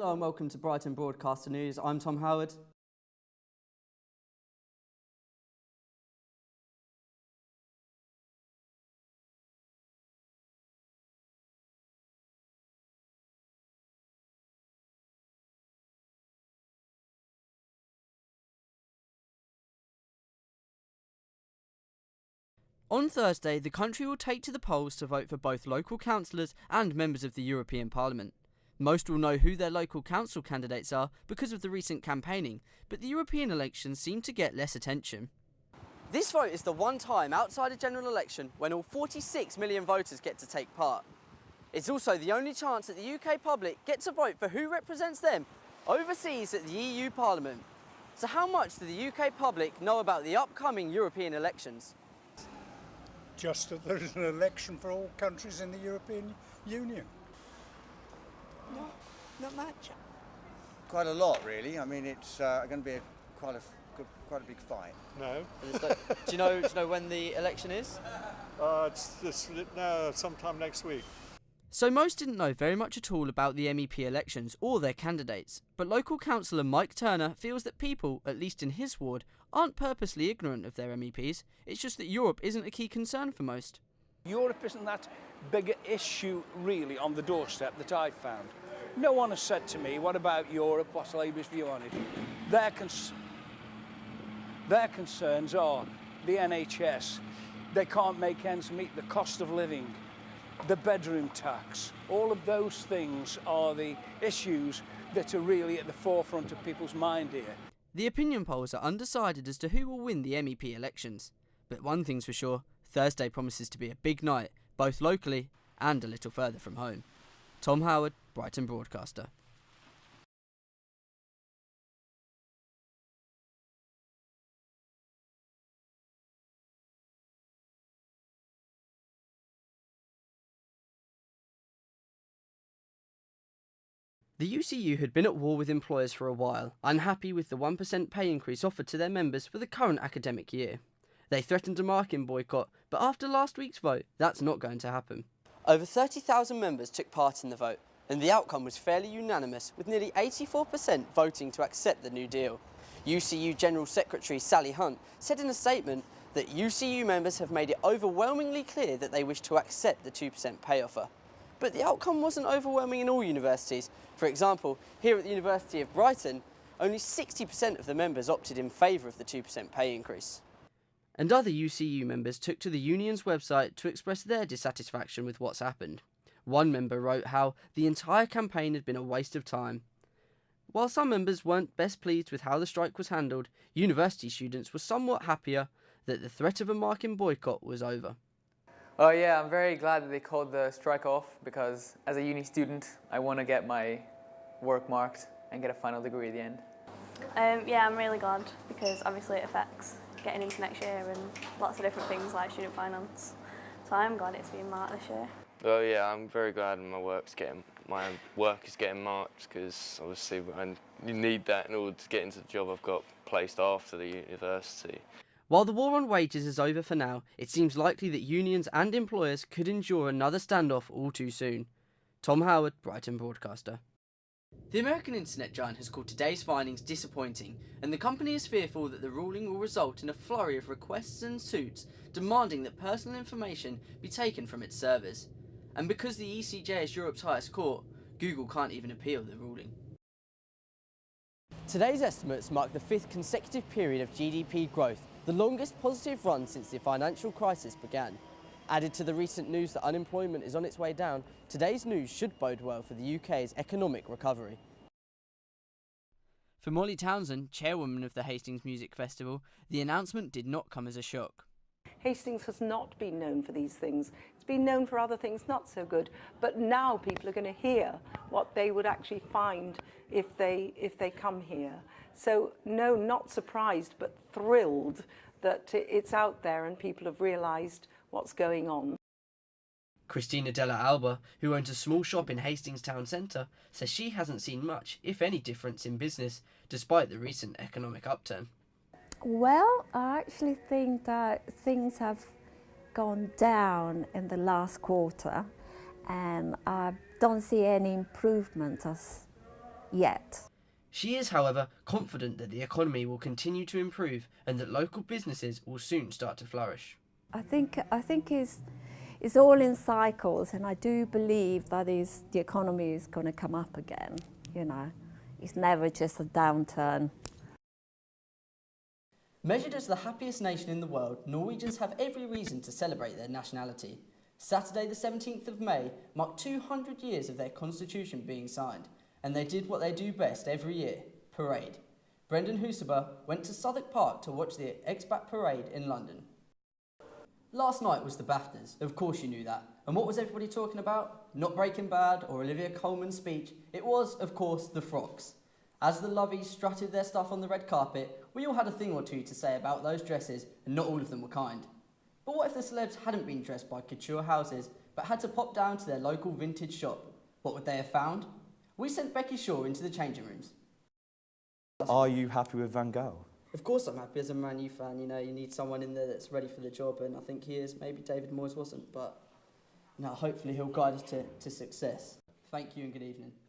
Hello and welcome to Brighton Broadcaster News. I'm Tom Howard. On Thursday, the country will take to the polls to vote for both local councillors and members of the European Parliament. Most will know who their local council candidates are because of the recent campaigning, but the European elections seem to get less attention. This vote is the one time outside a general election when all 46 million voters get to take part. It's also the only chance that the UK public get to vote for who represents them overseas at the EU Parliament. So how much do the UK public know about the upcoming European elections? Just that there's an election for all countries in the European Union. No, not much. Quite a lot, really. I mean, it's going to be quite a big fight. No. Do you know when the election is? It's sometime next week. So most didn't know very much at all about the MEP elections or their candidates, but local councillor Mike Turner feels that people, at least in his ward, aren't purposely ignorant of their MEPs, it's just that Europe isn't a key concern for most. Europe isn't that big an issue really on the doorstep that I've found. No one has said to me, what about Europe, what's Labour's view on it? Their concerns are the NHS, they can't make ends meet, the cost of living, the bedroom tax. All of those things are the issues that are really at the forefront of people's mind here. The opinion polls are undecided as to who will win the MEP elections. But one thing's for sure, Thursday promises to be a big night, both locally and a little further from home. Tom Howard, Brighton Broadcaster. The UCU had been at war with employers for a while, unhappy with the 1% pay increase offered to their members for the current academic year. They threatened a marking boycott, but after last week's vote, that's not going to happen. Over 30,000 members took part in the vote, and the outcome was fairly unanimous, with nearly 84% voting to accept the new deal. UCU General Secretary Sally Hunt said in a statement that UCU members have made it overwhelmingly clear that they wish to accept the 2% pay offer. But the outcome wasn't overwhelming in all universities. For example, here at the University of Brighton, only 60% of the members opted in favour of the 2% pay increase. And other UCU members took to the union's website to express their dissatisfaction with what's happened. One member wrote how the entire campaign had been a waste of time. While some members weren't best pleased with how the strike was handled, university students were somewhat happier that the threat of a marking boycott was over. Oh yeah, I'm very glad that they called the strike off because as a uni student, I want to get my work marked and get a final degree at the end. Yeah, I'm really glad because obviously it affects getting into next year and lots of different things like student finance. So I'm glad it's being marked this year. Well, yeah, I'm very glad my work is getting marked because obviously you need that in order to get into the job I've got placed after the university. While the war on wages is over for now, it seems likely that unions and employers could endure another standoff all too soon. Tom Howard, Brighton Broadcaster. The American internet giant has called today's findings disappointing, and the company is fearful that the ruling will result in a flurry of requests and suits demanding that personal information be taken from its servers. And because the ECJ is Europe's highest court, Google can't even appeal the ruling. Today's estimates mark the 5th consecutive period of GDP growth, the longest positive run since the financial crisis began. Added to the recent news that unemployment is on its way down, today's news should bode well for the UK's economic recovery. For Molly Townsend, chairwoman of the Hastings Music Festival, the announcement did not come as a shock. Hastings has not been known for these things. It's been known for other things not so good, but now people are going to hear what they would actually find if they come here. So no, not surprised, but thrilled that it's out there and people have realised what's going on. Christina Della Alba, who owns a small shop in Hastings town centre, says she hasn't seen much, if any, difference in business, despite the recent economic upturn. Well, I actually think that things have gone down in the last quarter, and I don't see any improvement as yet. She is, however, confident that the economy will continue to improve and that local businesses will soon start to flourish. I think it's all in cycles, and I do believe that the economy is going to come up again. You know, it's never just a downturn. Measured as the happiest nation in the world, Norwegians have every reason to celebrate their nationality. Saturday the 17th of May marked 200 years of their constitution being signed, and they did what they do best every year, parade. Brendan Husaba went to Southwark Park to watch the expat parade in London. Last night was the BAFTAs, of course you knew that. And what was everybody talking about? Not Breaking Bad or Olivia Colman's speech, it was, of course, the Frocks. As the lovies strutted their stuff on the red carpet, we all had a thing or two to say about those dresses, and not all of them were kind. But what if the celebs hadn't been dressed by couture houses, but had to pop down to their local vintage shop? What would they have found? We sent Becky Shaw into the changing rooms. Are you happy with Van Gaal? Of course I'm happy as a Man U fan. You know, you need someone in there that's ready for the job, and I think he is. Maybe David Moyes wasn't, but hopefully he'll guide us to success. Thank you and good evening.